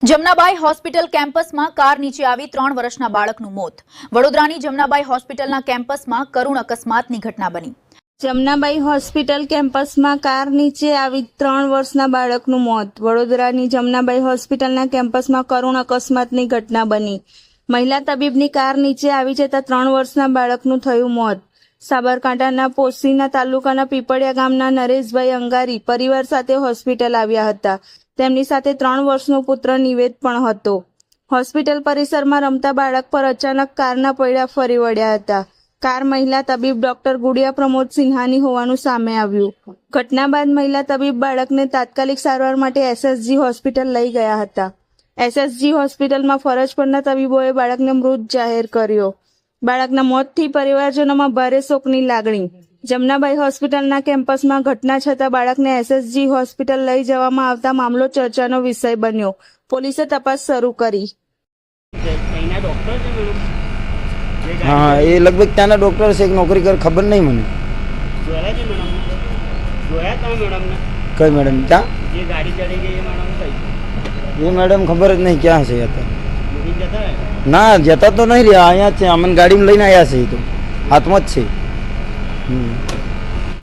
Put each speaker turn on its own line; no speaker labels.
Jamnabai hospital કેમ્પસમાં car નીચે આવી 3 વર્ષના બાળકનું મોત. વડોદરાની જમનાબાઈ હોસ્પિટલના કેમ્પસમાં કરુણ અકસ્માતની ઘટના બની.
જમનાબાઈ હોસ્પિટલ કેમ્પસમાં કાર નીચે આવી 3 વર્ષના બાળકનું મોત. વડોદરાની જમનાબાઈ હોસ્પિટલના કેમ્પસમાં કરુણ અકસ્માતની ઘટના બની. મહિલા તબીબની કાર નીચે આવી જતા 3 વર્ષના બાળકનું થયું મોત. સાબરકાંઠાના પોશીના તાલુકાના પીપળિયા ગામના નરેશભાઈ અંગારી પરિવાર સાથે હોસ્પિટલ આવ્યા હતા. તેમની સાથે 3 વર્ષનો પુત્ર નિવેદ પણ હતો. હોસ્પિટલ પરિસરમાં રમતા બાળક પર અચાનક કારના પૈડા ફરી વળ્યા હતા. કાર મહિલા તબીબ ડોક્ટર ગુડિયા પ્રમોદ સિંહાની હોવાનું સામે આવ્યું. ઘટના બાદ મહિલા તબીબ બાળકને તાત્કાલિક સારવાર માટે એસએસજી હોસ્પિટલ લઈ ગયા હતા. એસએસજી હોસ્પિટલમાં ફરજ પરના તબીબોએ બાળકને મૃત જાહેર કર્યો. બાળકના મોતથી પરિવારજનોમાં ભારે શોકની લાગણી. જમનાબાઈ હોસ્પિટલના કેમ્પસમાં ઘટના છતાં બાળકને એસએસજી હોસ્પિટલ લઈ જવામાં આવતા મામલો ચર્ચાનો વિષય બન્યો. પોલીસે તપાસ શરૂ કરી.
हाँ ये लगभग त्याना डॉक्टर से एक नौकरी कर खबर नहीं मैंने कई मैडम क्या
ये गाड़ी चली गई है मैडम कहीं
ये मैडम खबर જ नहीं क्या से जाता
नहीं जाता है
ના જતા તો નહીં રહ્યા અહીંયા છે અમને ગાડીમાં લઈને આવ્યા છે એ તો હાથમાં જ છે